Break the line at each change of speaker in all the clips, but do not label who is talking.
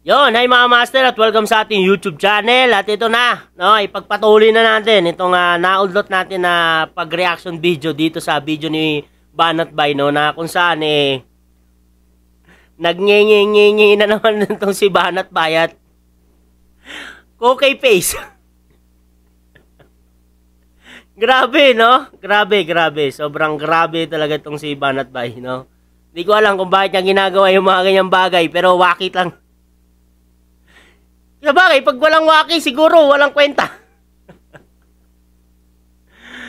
Yon, hi mga master at welcome sa ating YouTube channel. At ito na, no, ipagpatuloy na natin itong naudlot natin na pag-reaction video dito sa video ni Banat Bay, no, na kung saan nagnyenyenyenye na naman itong si Banat Bay at okay face. Grabe, no? Grabe. Sobrang grabe talaga itong si Banat Bay, no? Hindi ko alam kung bakit niya ginagawa yung mga ganyang bagay, pero wakit lang. Sabagay, pag walang waki, siguro walang kwenta.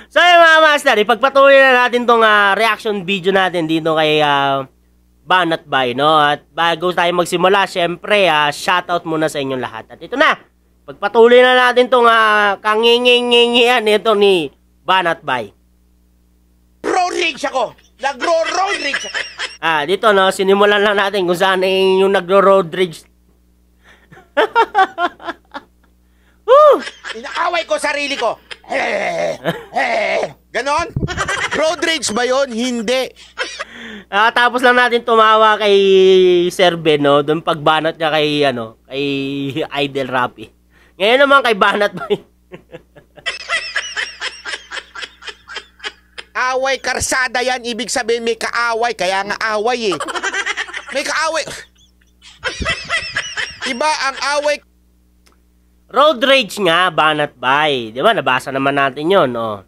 So yun mga master, ipagpatuloy na natin tong reaction video natin dito kay Banat Bay, no? At bago tayo magsimula, syempre, shoutout muna sa inyong lahat. At ito na, pagpatuloy na natin tong kangingingingyan nito ni Banat Bay.
Road rage ako! Nagro-road rage ako!
Dito, no, sinimulan lang natin kung saan yung nagro-road rage.
Inaaway ko sarili ko. Ganon? Road rage ba yun? Hindi.
Tapos lang natin tumawa kay Sir Ben, no? Doon pagbanat niya kay, kay Idol Rapi. Ngayon naman kay Banat Bay.
Away karsada yan. Ibig sabihin may kaaway. Kaya nga away eh. May kaaway. Iba ang away.
Road rage nga, Banat Bay. Di ba? Nabasa naman natin yun, oh.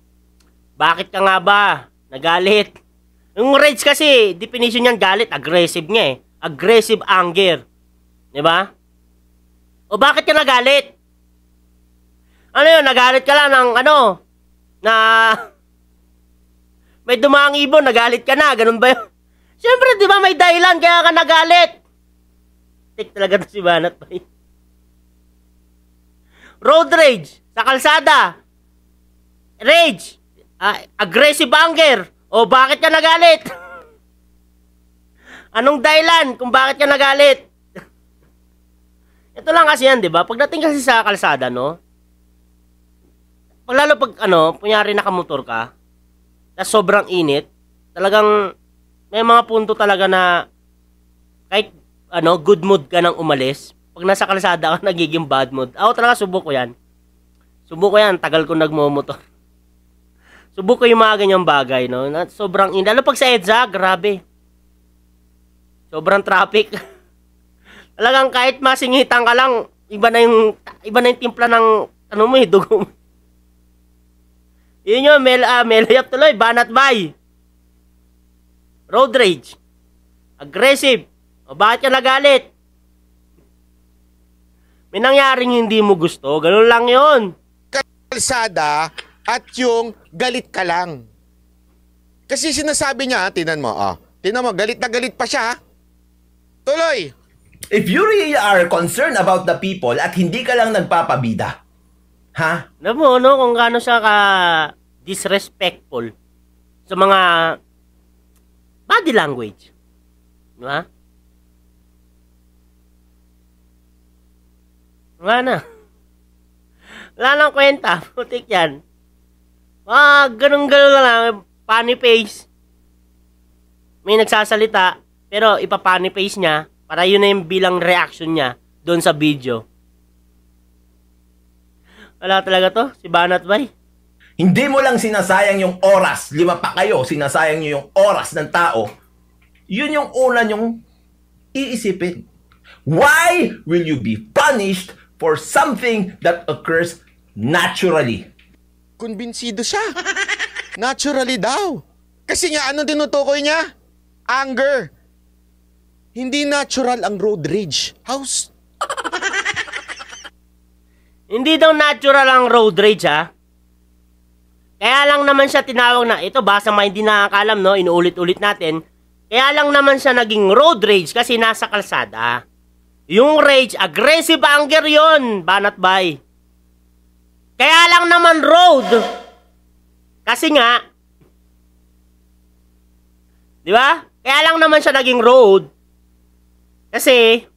Bakit ka nga ba nagalit? Yung rage kasi, definition niyan galit, aggressive nga eh. Aggressive anger. Di ba? O bakit ka nagalit? Ano yun? Nagalit ka lang ng na may dumaang ibon, nagalit ka na. Ganun ba yun? Siyempre, di ba may dahilan kaya ka nagalit? Tik talaga to si Banat Bay. Road rage sa kalsada. Rage. Aggressive anger. O bakit ka nagalit? Anong dahilan kung bakit ka nagalit? Ito lang kasi yan, di ba? Pagdating kasi sa kalsada, no? Lalo pag, kunyari nakamotor ka, tapos sobrang init, talagang may mga punto talaga na kahit good mood ka nang umalis. Pag nasa kalsada ka, nagiging bad mood. Ako talaga, subok ko yan. Tagal ko nagmomotor. Subok ko yung mga ganyang bagay, no? Na sobrang init. Lalo pag sa EDSA, grabe. Sobrang traffic. Talagang kahit masingitan ka lang, iba na yung timpla ng, dugo mo. Yun yun, melayap tuloy, Banat Bay. Road rage. Aggressive. O bakit ka nagalit? May nangyaring hindi mo gusto. Ganun lang yun.
Kalsada at yung galit ka lang. Kasi sinasabi niya, tinan mo, galit na galit pa siya. Tuloy.
If you really are concerned about the people at hindi ka lang nagpapabida, ha?
Alam mo, kung gaano siya ka-disrespectful sa mga body language. Di ba? Wala na. Wala nang kwenta. Putik yan. Ganun-ganun lang. Funny face. May nagsasalita, pero ipa-funny face niya para yun na yung bilang reaction niya doon sa video. Wala talaga to, si Banat Bay.
Hindi mo lang sinasayang yung oras. 5 pa kayo, sinasayang nyo yung oras ng tao. Yun yung una nyong iisipin. Why will you be punished for something that occurs naturally?
Kumbinsido siya. Naturally daw. Kasi nga, ano tinutukoy niya? Anger. Hindi natural ang road rage. House.
Hindi daw natural ang road rage, ha? Kaya lang naman siya tinawag na, ito basa mga hindi nakakalam, no? Inuulit-ulit natin. Kaya lang naman siya naging road rage kasi nasa kalsada. Yung rage, aggressive anger yun, Banat Bay. Kaya lang naman road. Kasi nga, di ba? Kaya lang naman siya naging road. Kasi,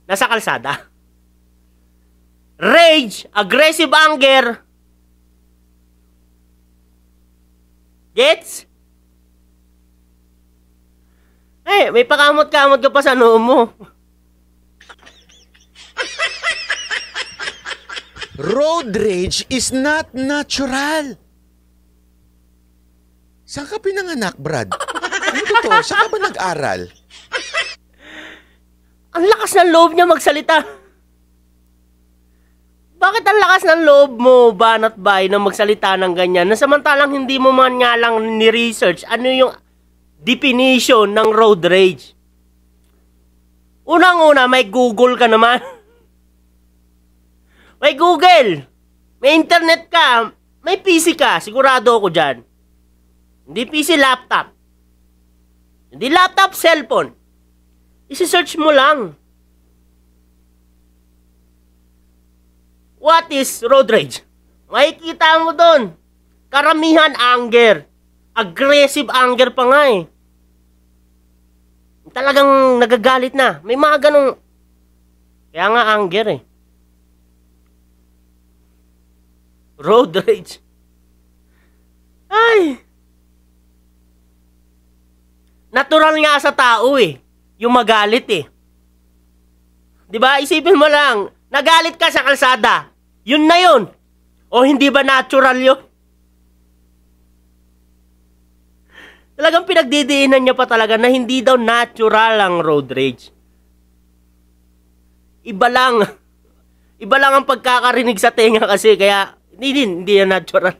nasa kalsada. Rage, aggressive anger. Gets? May pakamot-kamot ka pa sa noo mo.
road rage is not natural. Saan ka pinanganak, Brad? Ano totoo? Saan ka ba nag-aral?
Ang lakas ng loob niya magsalita. Bakit ang lakas ng loob mo, Banat Bay, na magsalita ng ganyan? Na samantalang hindi mo man nga lang ni-research ano yung definition ng road rage. Unang-una, may Google ka naman. May Google. May internet ka. May PC ka. Sigurado ako dyan. Hindi PC, laptop. Hindi laptop, cellphone. Isi-search mo lang. What is road rage? Makikita mo doon. Karamihan anger. Aggressive anger pa nga eh. Talagang nagagalit na. May mga ganong... Kaya nga anger eh. Road rage. Ay. Natural nga sa tao eh. Yung magalit eh. 'Di ba? Isipin mo lang, nagalit ka sa kalsada. Yun na yun. O hindi ba natural yun? Talagang pinagdidiinan niya pa talaga na hindi daw natural ang road rage. Iba lang ang pagkakarinig sa tenga kasi kaya hindi yan natural.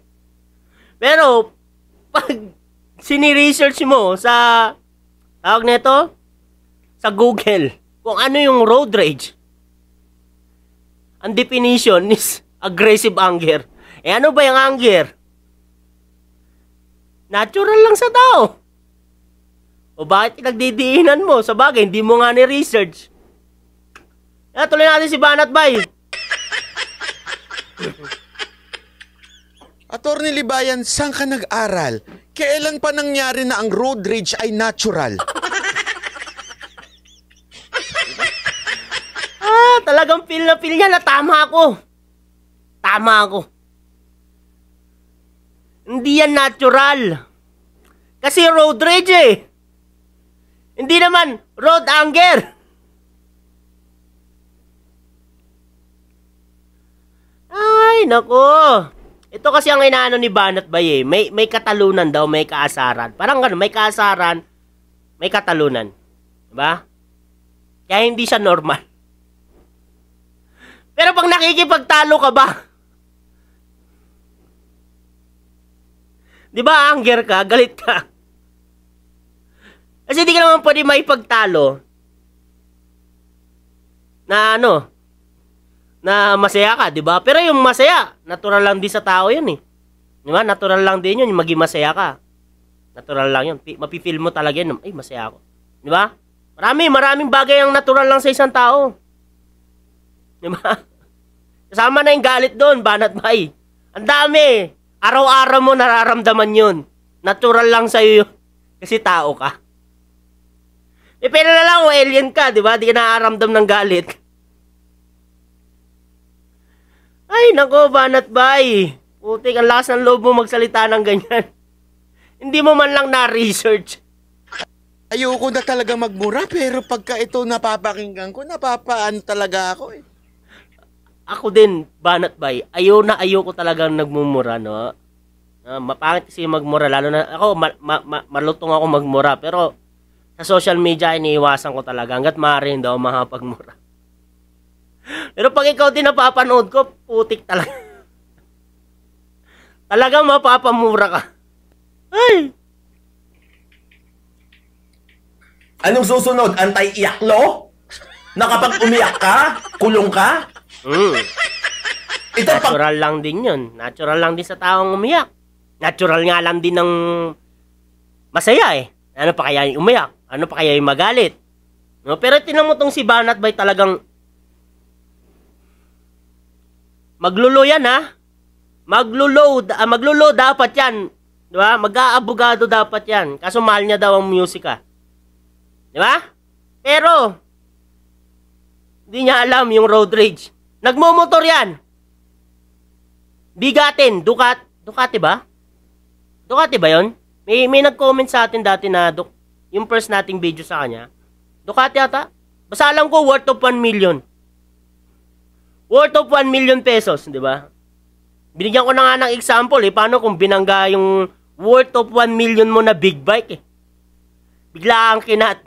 Pero pag sini-research mo sa tawag nito sa Google kung ano yung road rage, ang definition is aggressive anger. Eh ano ba yung anger? Natural lang sa tao. O bakit pinagdidiinan mo? Sa bagay, hindi mo nga ni-research. Kaya tuloy natin si Banat Bay.
Attorney Libayan, saan ka nag-aral? Kailan pa nangyari na ang road rage ay natural?
Talagang feel na feel niya na tama ako. Tama ako. Hindi yan natural. Kasi road rage eh. Hindi naman road anger. Ay, nako. Ito kasi ang inaano ni Banat Bay eh. May katalunan daw, may kaasaran. Parang gano'n, may kaasaran, may katalunan. Diba? Kaya hindi siya normal. Pero pag nakikipagtalo ka ba? Di ba anger ka, galit ka? Kasi di ka naman pwede maipagtalo na ano, na masaya ka, di ba? Pero yung masaya, natural lang din sa tao yun eh. Di ba? Natural lang din yun, yung maging masaya ka. Natural lang yun. Mapifeel mo talaga yun, ay masaya ako. Di ba? Maraming bagay ang natural lang sa isang tao. Di ba? Kasama na yung galit doon, Banat Bay. Ang dami. Araw-araw mo nararamdaman yun. Natural lang sa'yo yun. Kasi tao ka. Pero na lang, alien ka, di ba? Di ka nararamdam ng galit. Ay, nako, Banat Bay. Putik, ang lakas ng loob mo magsalita ng ganyan. Hindi mo man lang na-research.
Ayoko na talaga magmura, pero pagka ito napapakinggan ko, napapaano talaga ako eh.
Ako din, Banat Bay, ayoko talagang nagmumura, no? Mapangit kasi magmura, lalo na ako, malutong ako magmura, pero sa social media, iniiwasan ko talaga, hanggat maaari daw makapagmura. Pero pag ikaw din napapanood ko, putik talaga. Talagang mapapamura ka. Ay!
Anong susunod? Anti-iyak law? Na kapag umiyak ka, kulong ka? Ito
natural lang din yun. Natural lang din sa taong umiyak. Natural nga lang din ng masaya eh. Ano pa kaya yung umiyak? Ano pa kaya yung magalit? No? Pero tinan mo tong si Banat Bay talagang maglulo yan ha. Maglulo dapat yan. Diba? Mag-aabogado dapat yan. Kaso mahal niya daw ang musika. Diba? Pero hindi niya alam yung road rage. Nagmumotor yan. Bigatin. Ducati ba? Ducati ba yun? May nag-comment sa atin dati na yung first nating video sa kanya. Ducati ata. Basta alam ko worth of 1 million. Worth of 1 million pesos, di ba? Binigyan ko na nga ng example paano kung binangga yung worth of 1 million mo na big bike Bigla kang kinat.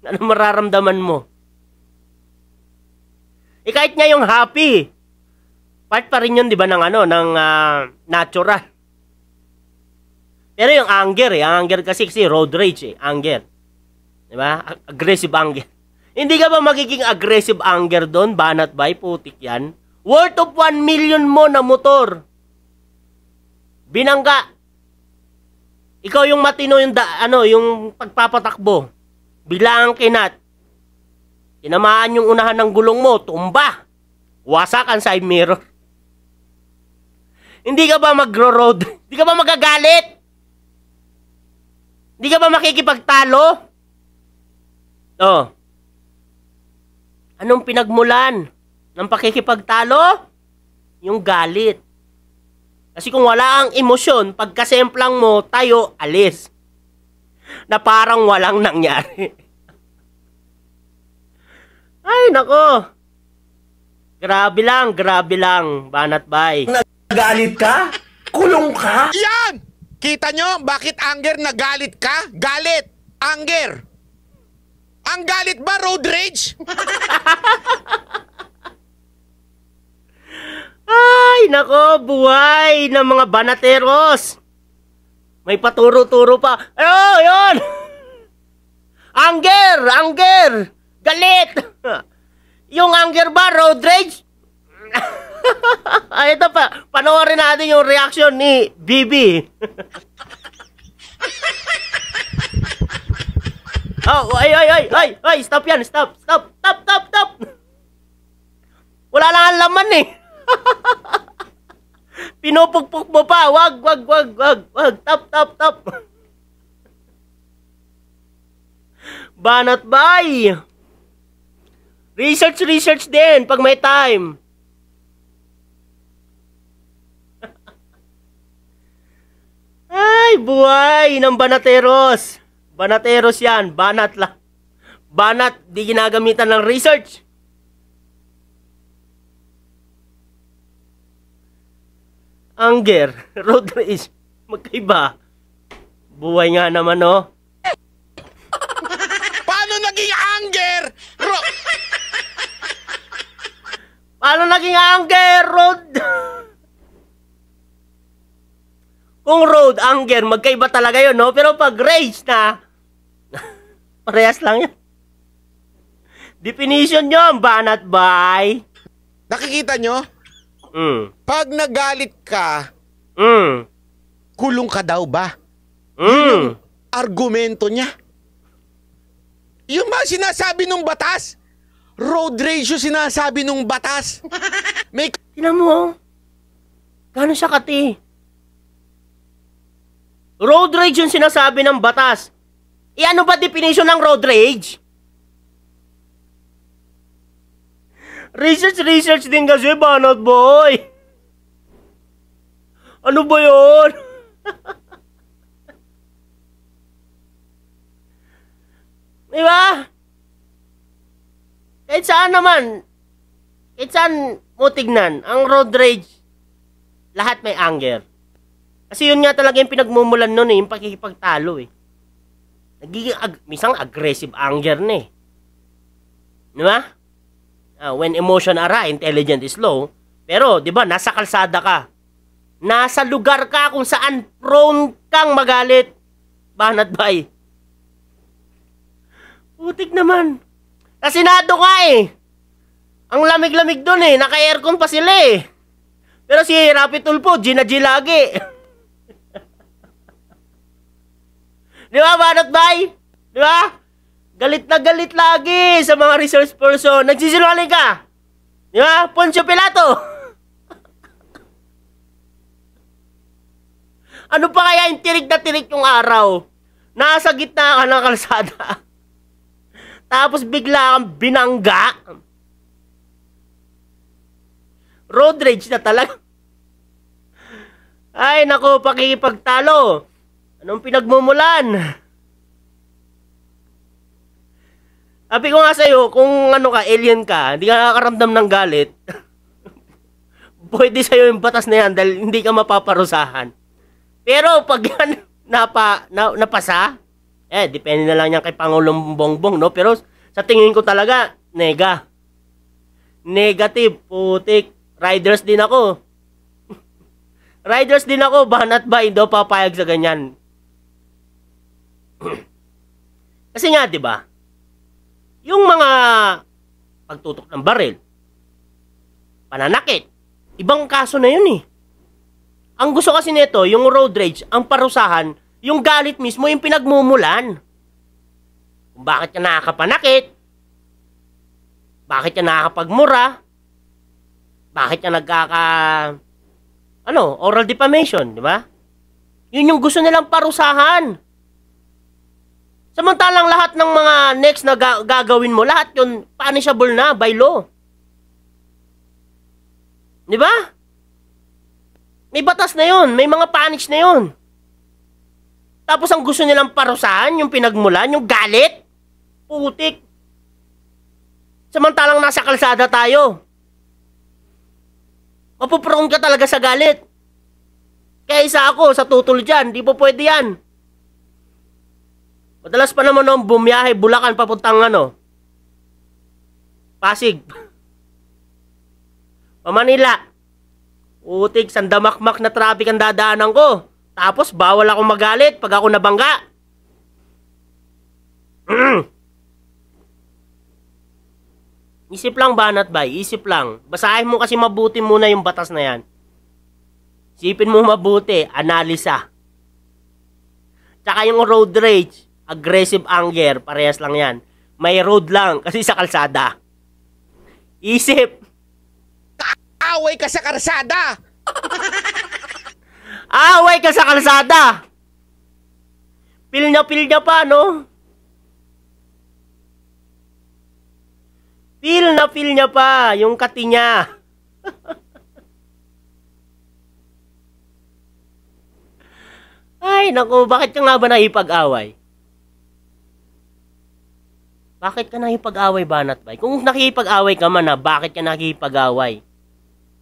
Ano mararamdaman mo? Kahit nga yung happy, part pa rin yun, di ba, ng natural. Pero yung anger ang anger kasi road rage anger. Di ba? Aggressive anger. Hindi ka ba magiging aggressive anger doon? Banat bay, putik yan. Worth of 1 million mo na motor. Binangga. Ikaw yung matino yung yung pagpapatakbo. Bigla ang kinat. Tinamaan yung unahan ng gulong mo, tumba. Wasak ang side mirror. Hindi ka ba magro-road? Hindi ka ba magagalit? Hindi ka ba makikipagtalo? Oh. Anong pinagmulan ng pakikipagtalo? Yung galit. Kasi kung wala ang emosyon, pagkasemplang mo, tayo, alis. Na parang walang nangyari. Ay, nako. Grabe lang, banat bay.
Nagalit ka? Kulong ka?
Yan! Kita nyo, bakit anger nagalit ka? Galit! Anger! Ang galit ba, road rage?
Ay, nako, buhay ng mga banateros. May paturo-turo pa. Oh, yun! Anger! Galit! Yung anger ba, road rage? Ito pa, panoorin natin yung reaction ni Bibi. Oh, ay, stop yan, stop. Wala lang ang laman eh. Pinupukpuk mo pa, wag, tap. Banat bay. Research din pag may time. Ay, buhay ng banateros. Banateros yan, banat lang. Banat, di ginagamitan ng research. Anger, road rage, magkaiba. Buhay nga naman, oh.
Paano naging anger?
Paano naging anger, road? Kung road, anger, magkaiba talaga yun, no? Pero pag rage na, parehas lang yan. Definition nyo, banat bay.
Nakikita nyo? Pag nagalit ka, kulong ka daw ba? Yun yung argumento niya. Yung mga sinasabi nung batas, road rage yung sinasabi nung batas. May...
Tingnan mo, gano'n siya kati. Road rage yung sinasabi ng batas. Ano ba definition ng road rage? Research din kasi, banat boy. Ano ba yun? Diba? Kahit saan naman, kahit saan mo tignan, ang road rage, lahat may anger. Kasi yun nga talaga yung pinagmumulan nun yung pakikipagtalo Nagiging misang aggressive anger na Diba? When emotion are intelligent is low. Pero, diba, nasa kalsada ka. Nasa lugar ka kung saan prone kang magalit. Banat bay. Putik naman. Kasinado ka Ang lamig-lamig dun Naka-aircon pa sila Pero si Rapi Tulfo, Gina G lagi. Di ba, banat bay? Di ba? Galit na galit lagi sa mga resource person. Nagsisinungaling ka. Di ba? Poncio Pilato. Ano pa kaya yung tirik na tirik yung araw? Nasa gitna ka ng kalsada. Tapos bigla kang binangga. Road rage na talaga. Ay, naku, pakikipagtalo. Anong pinagmumulan? Sabi ko nga sa'yo, kung ano ka, alien ka, hindi ka nakakaramdam ng galit, pwede sa'yo yung batas na yan dahil hindi ka mapaparusahan. Pero pag yan napasa, depende na lang yan kay Pangulong Bongbong, no? Pero sa tingin ko talaga, negative, putik, riders din ako. Riders din ako, banat ba, hindi papayag sa ganyan. Kasi nga, di ba? Yung mga pagtutok ng baril, pananakit, ibang kaso na yun eh. Ang gusto kasi nito, yung road rage, ang parusahan, yung galit mismo, yung pinagmumulan. Kung bakit ka nakakapanakit, bakit ka nakakapagmura, bakit ka oral defamation, di ba? Yun yung gusto nilang parusahan. Samantalang lahat ng mga next na gagawin mo, lahat yun punishable na by law. Di ba? May batas na yun, may mga punish na yun. Tapos ang gusto nilang parusahan, yung pinagmulan, yung galit, putik. Samantalang nasa kalsada tayo. Mapuprone ka talaga sa galit. Kaya isa ako sa tutol dyan, di po pwede yan. Madalas pa naman nung bumiyahe Bulacan papuntang Pasig. Manila. Utik, sandamakmak na traffic ang dadaanan ko. Tapos bawal ako magalit pag ako nabangga. Isip lang, banat bay, isip lang. Basahin mo kasi mabuti muna yung batas na yan. Isipin mo mabuti, analisa. Tsaka yung road rage, aggressive anger, parehas lang yan. May road lang, kasi sa kalsada. Isip.
Away ka sa kalsada!
Away ka sa kalsada! Feel niya pa, no? Feel niya pa, yung kati niya. Ay, naku, bakit ka nga ba nakipag-away? Bakit ka nakipag-away, banat bay? Kung nakipag-away ka man, bakit ka nakipag-away?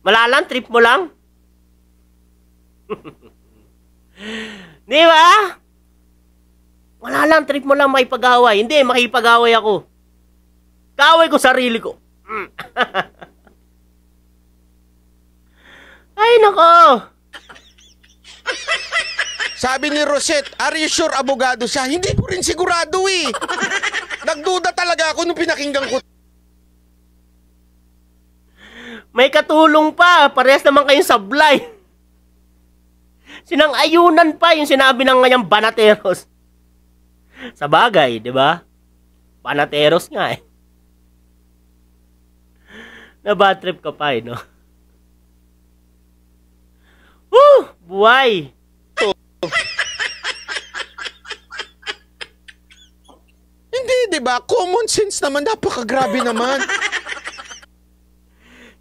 Malalang, trip mo lang? Di ba? Malalang, trip mo lang makipag-away. Hindi, makipag-away ako. Kaaway ko sarili ko. Ay, nako.
Sabi ni Rosette, are you sure abogado siya? Hindi ko rin sigurado eh. Nagduda talaga ako nung pinakinggan ko.
May katulong pa. Parehas naman kayong sablay. Sinang-ayunan pa yung sinabi ng ngayang banateros. Sa bagay, di ba? Banateros nga eh. Na-bad trip ka pa eh, no? Buhay!
Hindi, di ba? Common sense naman. Napakagrabe naman.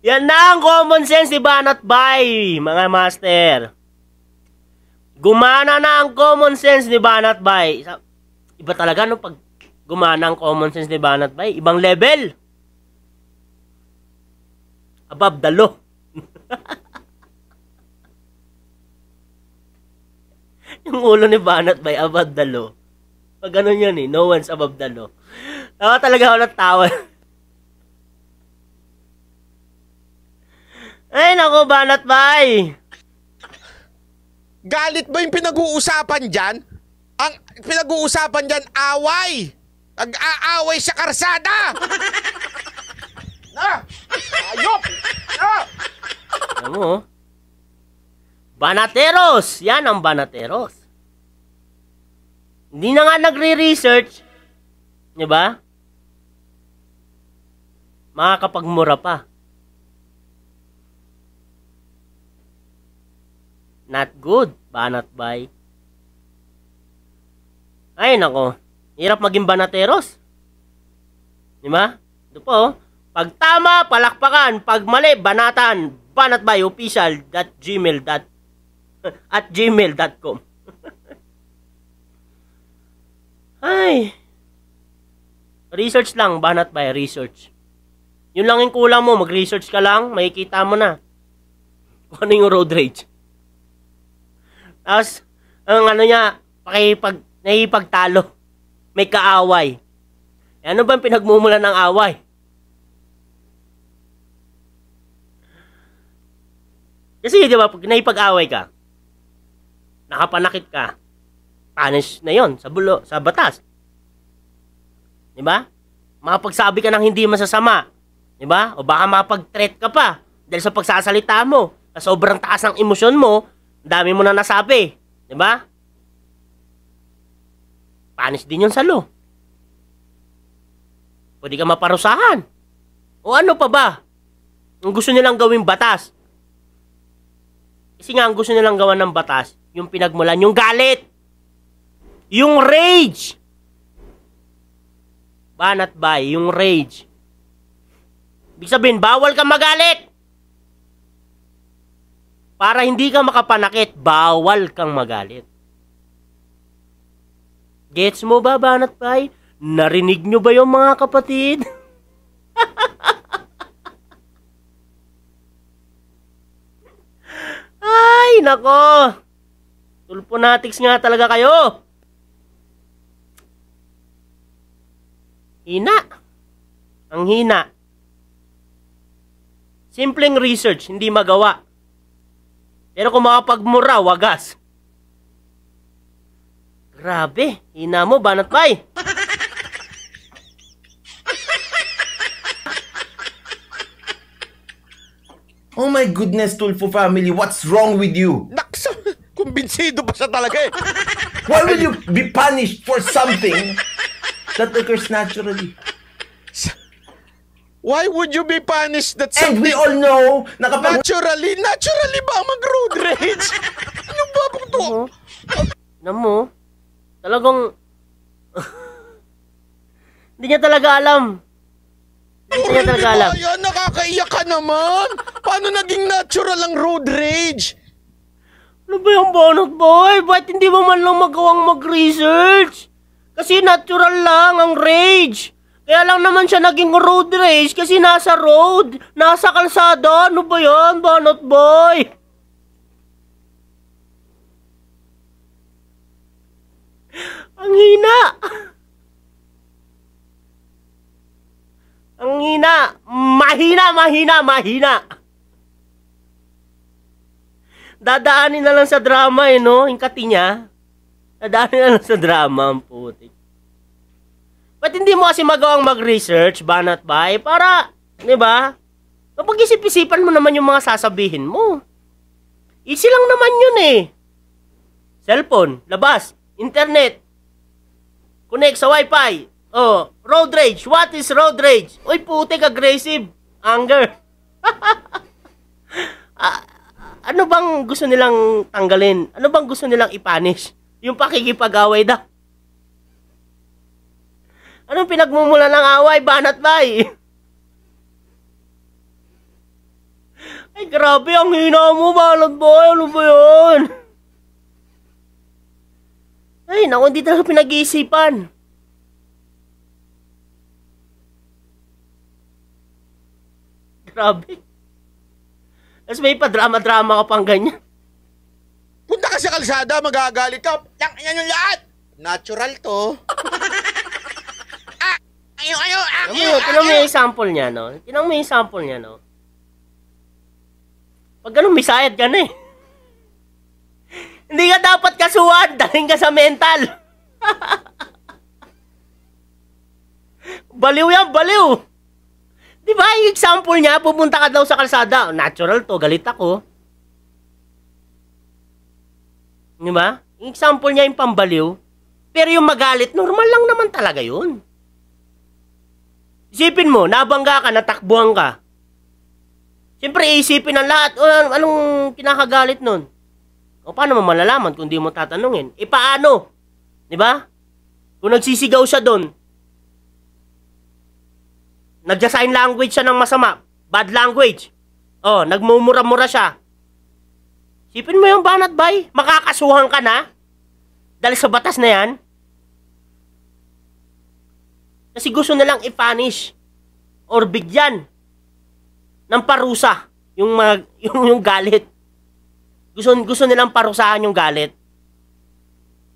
Yan na ang common sense ni Banat Bay, mga master. Gumana na ang common sense ni Banat Bay. Iba talaga, no? Pag gumana ang common sense ni Banat Bay, ibang level. Above the law. Yung ulo ni Banat Bay, above the law. Pag ganun yun eh, no one's above the law. Tawa talaga ako ng tawa. Ay, naku, Banat Bay.
Galit ba yung pinag-uusapan dyan? Ang pinag-uusapan dyan, away. Nag-aaway sa karsada. Na! Ayop! Na!
Alam mo, Banateros! Yan ang Banateros. Hindi na nga nagre-research. Diba? Makakapagmura pa. Not good, Banat Bay. Ay, nako. Hirap maging Banateros. Diba? Ito po, pag tama, palakpakan. Pag mali, banatan. Banat Bay official at gmail.com. Research lang, banat bay, research. Yun lang yung kulang mo, mag-research ka lang, makikita mo na kung ano yung road rage. Tapos, ang ano niya, nakipagtalo. May kaaway. E ano ba pinagmumulan ng away? Kasi, di ba, pag naipag-away ka, nakapanakit ka, punish na yon sa batas. Di ba? Makapagsabi ka ng hindi masasama. Di ba? O baka mapag-threat ka pa dahil sa pagsasalita mo. Sa sobrang taas ng emosyon mo, dami mo na nasabi. Di ba? Punish din yun sa law. Pwede ka maparusahan. O ano pa ba? Ang gusto nilang gawing batas. Kasi nga, ang gusto nilang gawan ng batas, yung pinagmulan, yung galit. Yung rage. Banat bay, yung rage. Ibig sabihin, bawal ka magalit. Para hindi ka makapanakit, bawal kang magalit. Gets mo ba, banat bay? Narinig nyo ba yung mga kapatid? Ay, nako. Tulponatics nga talaga kayo. Hina. Ang hina. Simpleng research, hindi magawa. Pero kung makapagmura, wagas. Grabe, hina mo, banat bay.
Oh my goodness, Tulfo family, what's wrong with you?
Naksa, kumbinsido ba siya talaga eh?
Why will you be punished for something that occurs naturally?
Why would you be punished that
And we
something...
all know na kapag...
Naturally ba ang mag-road rage? Ano ba po to?
Alam mo, talagang... Hindi niya talaga alam. Hindi niya talaga alam.
Ayan, nakakaiyak ka naman. Paano naging natural ang road rage?
Ano ba yung banat boy? Ba't hindi mo man lang magawang mag-research? Kasi natural lang ang rage. Kaya lang naman siya naging road rage kasi nasa road, nasa kalsada. Ano ba yan, banat boy? Ang hina. Ang hina. Mahina. Dadaanin na lang sa drama eh, no? Yung kati niya. Dadaanin na lang sa drama, ang putik. Ba't hindi mo kasi magawang mag-research, banat bay? Para, di ba? Kapag-isip-isipan mo naman yung mga sasabihin mo. Easy lang naman yun eh. Cellphone, labas, internet, connect sa wifi. Oh, road rage. What is road rage? Uy, putik, aggressive. Anger. Ano bang gusto nilang tanggalin? Ano bang gusto nilang ipanish? Yung pakikipag-away daw. Anong pinagmumula ng away, banat bay? Ay, grabe, ang hina mo, banat bay. Ano ba yun? Ay, naku, hindi talaga pinag-iisipan. Grabe. Tapos may pa-drama-drama ka pang ganyan.
Punta ka sa kalsada, magagalit ka. Yan yung lahat. Natural to.
Tinang mo yung example niya, no? Tinang mo yung example niya, no? Pag ganun, may sayad ka na eh. Hindi ka dapat kasuhan, daling ka sa mental. Baliw yan, baliw. Di ba, yung example niya, pupunta ka daw sa kalsada. Natural to, galit ako. Di ba? Yung example niya yung pambaliw. Pero yung magalit, normal lang naman talaga yun. Isipin mo, nabangga ka, natakbuhan ka. Siyempre, isipin ang lahat. O, anong kinakagalit nun? O, paano mo malalaman kung di mo tatanungin? E, paano? Di ba? Kung nagsisigaw siya doon, nagja-sign language siya ng masama. Bad language. O, nagmumura-mura siya. Isipin mo yung banat bay. Makakasuhan ka na. Dahil sa batas na yan. Kasi gusto nilang i-punish or bigyan ng parusa yung mga yung galit. Gusto nilang parusahan yung galit.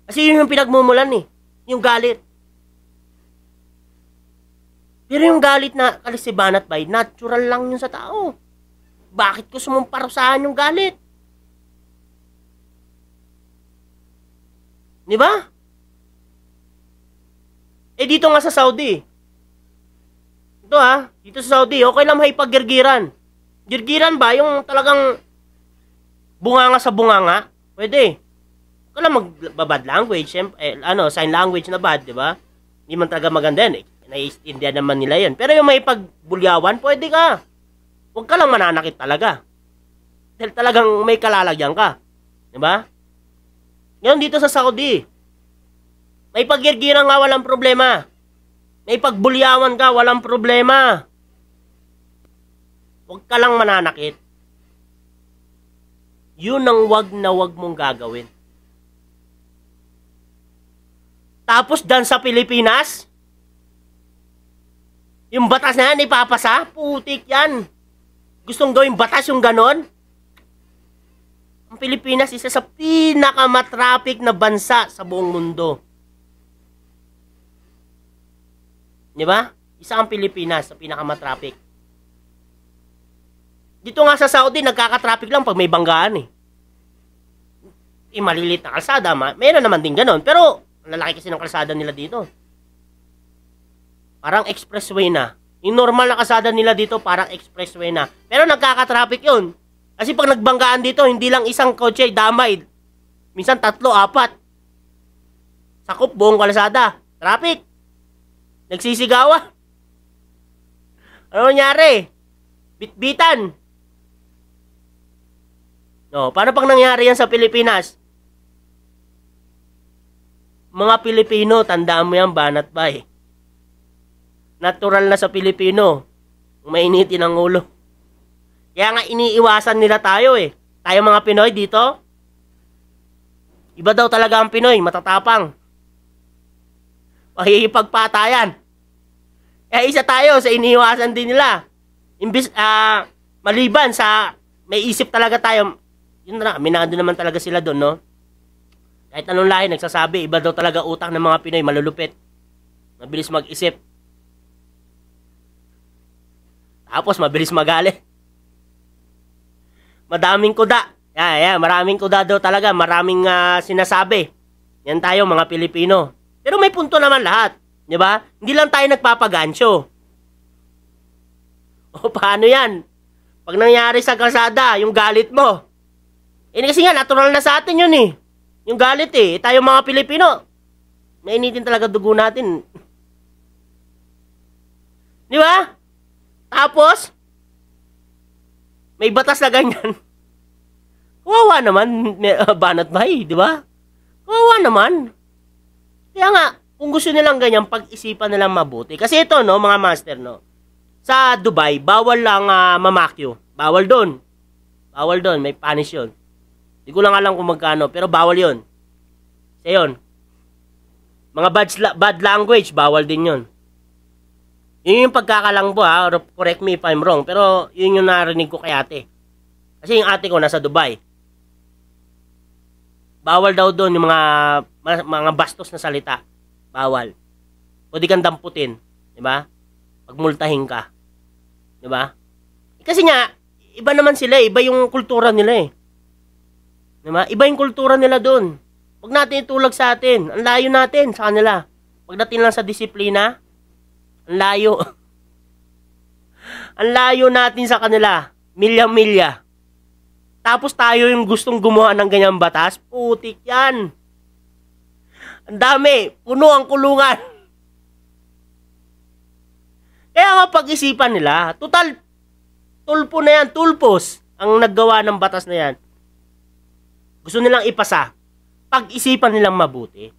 Kasi yun yung pinagmumulan eh, yung galit. Pero yung galit na kalisibanat bay, natural lang yun sa tao. Bakit gusto mong parusahan yung galit? Di ba? Eh dito nga sa Saudi. Ito dito sa Saudi, okay lang maipag-girgiran. Girgiran ba? Yung talagang bunganga sa bunganga? Pwede. Huwag ka lang magbabad language. Sign language na bad, di ba? Hindi man talaga maganda yan. Naiintindihan naman nila yan. Pero yung may pagbulyawan, pwede ka. Huwag ka lang mananakit talaga. Dahil talagang may kalalagyan ka. Di ba? Ngayon dito sa Saudi, may paggirgiran nga, walang problema. May pagbulyawan ka, walang problema. Huwag ka lang mananakit. Yun ang wag na wag mong gagawin. Tapos dyan sa Pilipinas, yung batas na yan, ipapasa, putik yan. Gustong gawing batas yung ganon? Ang Pilipinas, isa sa pinakamatraffic na bansa sa buong mundo. Di ba? Isa ang Pilipinas sa pinakamatraffic. Dito nga sa Saudi, nagkakatraffic lang pag may banggaan eh. Malilit na kalsada, mayroon naman din ganon. Pero, lalaki kasi ng kalsada nila dito. Parang expressway na. Yung normal na kalsada nila dito, parang expressway na. Pero nagkakatraffic yun. Kasi pag nagbanggaan dito, hindi lang isang kotse damay. Minsan 3, 4. Sakop buong kalsada. Traffic. Nagsisigawa. Ano nangyari? Bitbitan. No, paano pag nangyari yan sa Pilipinas? Mga Pilipino, tandaan mo yan, banat ba eh. Natural na sa Pilipino, mainitin ang ulo. Kaya nga iniiwasan nila tayo eh. Tayo mga Pinoy dito, iba daw talaga ang Pinoy, matatapang. Pakikipagpatayan. Kaya isa tayo sa iniiwasan din nila. Imbis, maliban sa may isip talaga tayo, yun na, minado naman talaga sila doon, no? Kahit anong lahi, nagsasabi, iba daw talaga utak ng mga Pinoy, malulupit. Mabilis mag-isip. Tapos, mabilis magalit. Madaming kuda. Maraming kuda daw talaga, maraming sinasabi. Yan tayo, mga Pilipino. Pero may punto naman lahat. Di ba? Hindi lang tayo nagpapagansyo. O, paano yan? Pag nangyari sa kalsada, yung galit mo, kasi nga, natural na sa atin yun eh. Yung galit eh. Tayo mga Pilipino, mainitin talaga dugo natin. Di ba? Tapos, may batas na ganyan. Kawawa naman, banat bahay, di ba? Kawawa naman. Kaya nga, kung gusto nilang ganyan, pag-isipan nilang mabuti. Kasi ito, no, mga master, no, sa Dubai, bawal lang mamakyo. Bawal doon. Bawal doon, may punish yun. Hindi ko lang alam kung magkano, pero bawal yun. Kasi yun, mga bad language, bawal din yun. Yun yung pagkakalangbo correct me if I'm wrong, pero yun yung narinig ko kay ate. Kasi yung ate ko nasa Dubai. Bawal daw doon yung mga bastos na salita. Bawal. Pwede kang damputin, di ba? Pagmultahin ka. Di ba? Kasi nga, iba naman sila, iba yung kultura nila eh. Di ba? Iba yung kultura nila doon. Huwag natin itulag sa atin. Ang layo natin sa kanila. Pagdating lang sa disiplina, ang layo. Ang layo natin sa kanila. Milya-milya. Tapos tayo yung gustong gumawa ng ganyang batas. Putik yan. Ang dami. Puno ang kulungan. Kaya nga pag-isipan nila, total, tulpo na yan, tulpos ang naggawa ng batas na yan. Gusto nilang ipasa. Pag-isipan nilang mabuti.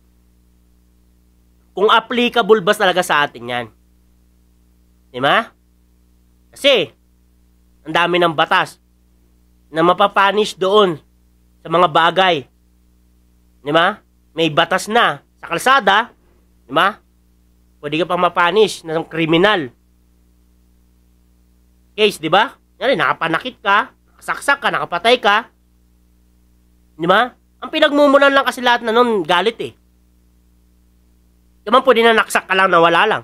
Kung applicable ba talaga sa atin yan. Diba? Kasi, ang dami ng batas na mapapanish doon sa mga bagay. Diba? May batas na sa kalsada. Diba? Pwede ka pang mapanish ng kriminal. Case, di ba? Yan, nakapanakit ka, nakasaksak ka, nakapatay ka. Di ba? Ang pinagmumulan lang kasi lahat na nun, galit eh. Di ba pwede na naksak ka lang na wala lang?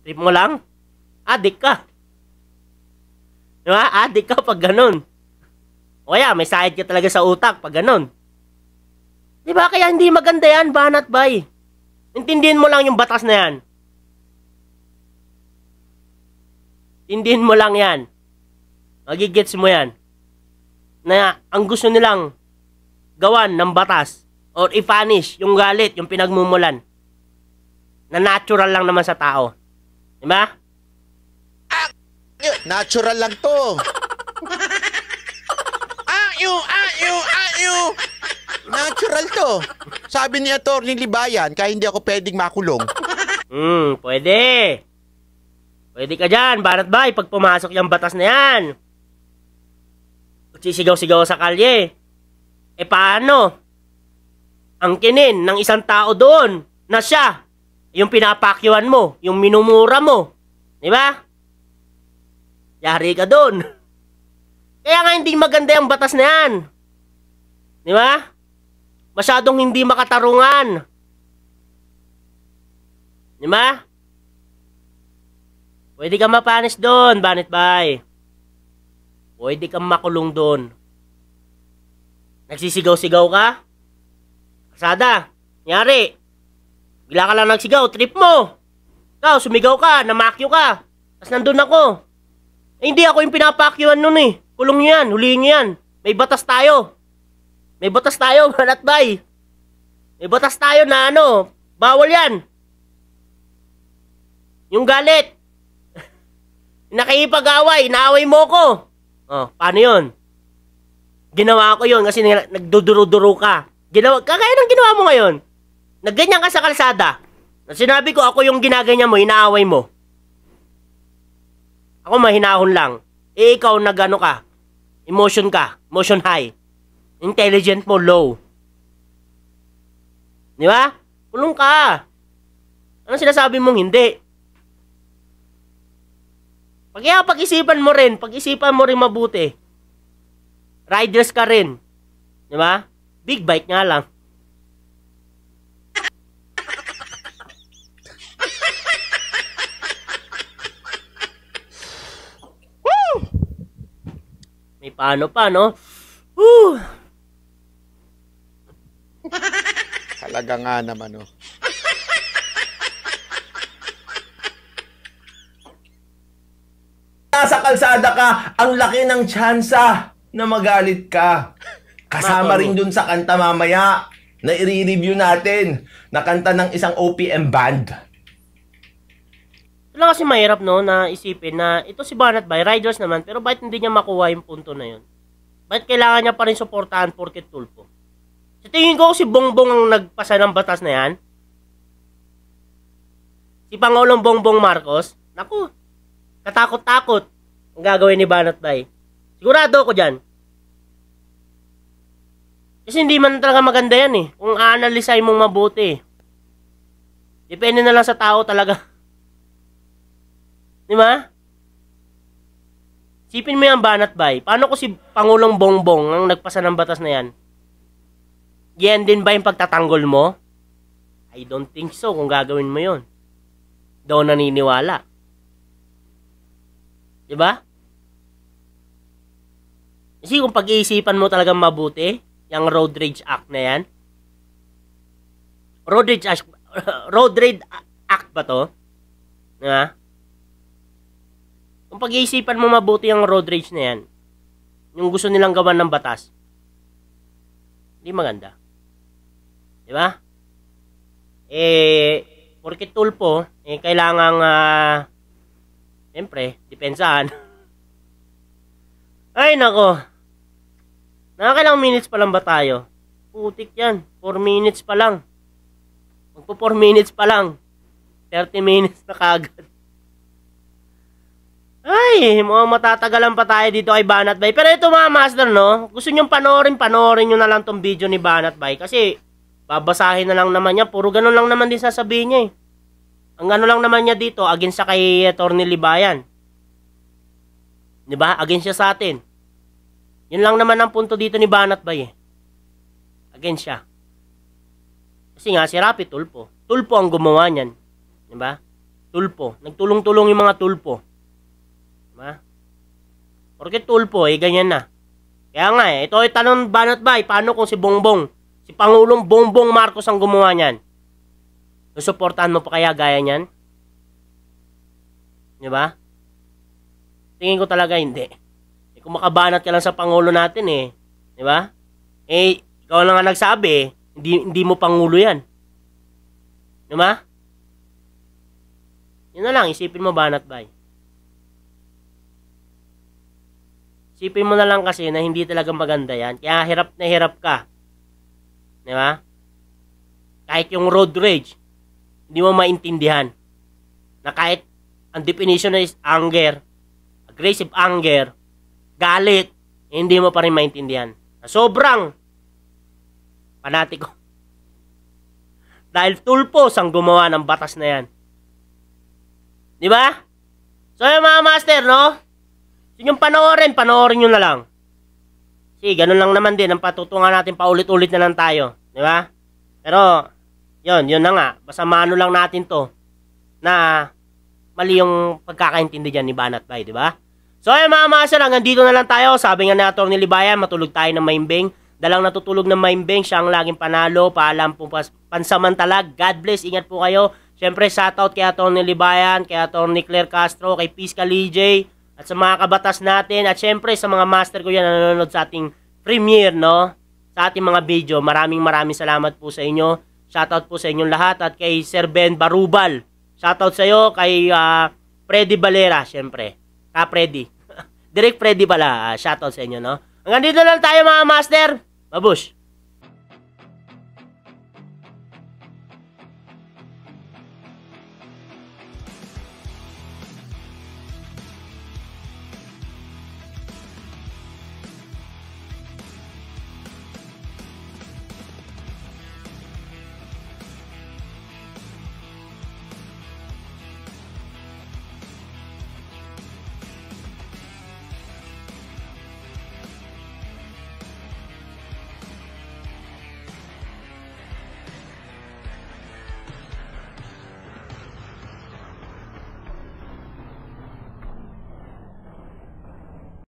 Trip mo lang? Adik ka. Di ba? Adik ka pag ganun. O kaya, may sahid ka talaga sa utak pag ganun. Di ba? Kaya hindi maganda yan, banat bay. Intindihin mo lang yung batas na yan. Intindihin mo lang yan. Magigets mo yan. Na ang gusto nilang gawan ng batas or i-punish yung galit, yung pinagmumulan. Na natural lang naman sa tao. Diba?
Natural lang to. Natural to. Sabi ni Atty. Libayan, kaya hindi ako pwedeng makulong.
Pwede. Pwede ka dyan, Banat Bay, pag pumasok yung batas na yan. Sisigaw-sigaw sa kalye. E paano? Ang kinin ng isang tao doon na siya, yung pinapakyuan mo, yung minumura mo. Diba? Yari ka doon. Kaya nga hindi maganda yung batas na yan. Diba? Masyadong hindi makatarungan. Diba? Pwede kang mapanis doon, Banat Bay. Pwede kang makulong doon. Nagsisigaw-sigaw ka? Kasada, nyari. Bigla ka lang nagsigaw, trip mo. Ikaw, sumigaw ka, namakyo ka. Tapos nandun ako. Eh, hindi ako yung pinapakyuan nun eh. Kulong nyo yan, huliin nyo yan. May batas tayo. May batas tayo, Banat Bay. May batas tayo na ano, bawal yan. Yung galit. Nakikipag-away, inaaway mo ko. Oh, paano yun? Ginawa ko yun kasi nagduduro-duro ka. Kagaya ng ginawa mo ngayon. Nagganyan ka sa kalsada. Sinabi ko ako yung ginaganyan mo, inaaway mo. Ako mahinahon lang. Eh ikaw nagano ka. Emotion ka. Emotion high. Intelligent mo low. Di ba? Kulong ka. Anong sinasabi mong hindi? Pag-isipan mo rin. Pag-isipan mo rin mabuti. Riders ka rin. Di ba? Big bike nga lang.
Woo!
May paano pa, no? Woo!
Talaga nga naman, oh.
Nasa kalsada ka, ang laki ng tsansa na magalit ka. Kasama rin dun sa kanta mamaya na i-review natin na kanta ng isang OPM band.
Ito lang kasi mahirap, no, na isipin na ito si Banat Bay, riders naman, pero bakit hindi niya makuha yung punto na yun? Bakit kailangan niya pa rin suportahan porket tulpo? Sa tingin ko si Bongbong ang nagpasa ng batas na yan. Si Pangulong Bongbong Marcos, naku, katakot-takot ang gagawin ni Banat Bay. Sigurado ako dyan. Kasi hindi man talaga maganda yan eh. Kung aanalisay mong mabuti. Depende na lang sa tao talaga. Di ba? Sipin mo yan, Banat Bay. Paano ko si Pangulong Bongbong ang nagpasa ng batas na yan? Yan din ba yung pagtatanggol mo? I don't think so kung gagawin mo yon. Daw naniniwala. Diba? Kasi kung pag-iisipan mo talagang mabuti, yung Road Rage Act na yan. Road Rage Act ba to? Diba? Kung pag-iisipan mo mabuti yung road rage na yan, yung gusto nilang gawan ng batas, hindi maganda. Diba? Porket tulpo, kailangang, siyempre, depensahan. Ay, nako. Nakakailang minutes pa lang ba tayo? Putik yan. 4 minutes pa lang. Magpo 4 minutes pa lang. 30 minutes na kagad. Ay, mukhang matatagalan pa tayo dito kay Banat Bay. Pero ito mga master, no? Gusto nyong panoorin nyo na lang tong video ni Banat Bay. Kasi, babasahin na lang naman niya. Puro ganun lang naman din sasabihin niya eh. Ang ano lang naman niya dito, against siya kay Attorney Libayan. 'Di ba? Against siya sa atin. Yun lang naman ang punto dito ni Banat Bay eh. Against siya. Kasi nga si Rapi tulpo. Tulpo ang gumawa niyan. 'Di ba? Tulpo. Nagtulong-tulong yung mga tulpo. 'Di ba? Porque tulpo eh ganyan na. Kaya nga eh, ito ay tanong Banat Bay, paano kung si Bongbong, si Pangulong Bongbong Marcos ang gumawa niyan? Susuportahan mo pa kaya gaya niyan? 'Di ba? Tingin ko talaga hindi. Eh, kung makabanat ka lang sa pangulo natin eh, 'di ba? Eh ikaw lang nga nagsabi eh, hindi mo pangulo 'yan. 'Di ba? Yun na lang, isipin mo Banat Bay. Isipin mo na lang kasi na hindi talaga maganda 'yan. Kaya hirap na hirap ka. 'Di ba? Kahit yung road rage, hindi mo maintindihan na kahit ang definition is anger, aggressive anger, galit, hindi mo pa rin maintindihan. Sobrang panatiko. Dahil tulpos ang gumawa ng batas na yan. Di ba? So yung mga master, no? Yung panoorin nyo na lang. Kasi ganun lang naman din ang patutungan natin, paulit-ulit na lang tayo. Di ba? Pero yun na nga. Basta maano lang natin to na mali yung pagkakaintindi dyan ni Banat Bay, di ba? So ayun mga master, hanggang dito na lang tayo. Sabi nga ni Atty. Libayan, matulog tayo ng maimbing. Dalang natutulog ng maimbing, siya ang laging panalo. Paalam po pansamantala. God bless, ingat po kayo. Siyempre, shoutout kay Atty. Libayan, kay Atty. Claire Castro, kay Fiscal EJ, at sa mga kabatas natin. At siyempre, sa mga master ko yan na nanonood sa ating premiere, no? Sa ating mga video. Maraming salamat po sa inyo. Shoutout po sa inyong lahat. At kay Sir Ben Barubal. Shoutout sa iyo. Kay Freddy Valera, syempre. Freddy. Direct Freddy pala. Shoutout sa inyo, no? Hanggang dito lang tayo mga master. Babush.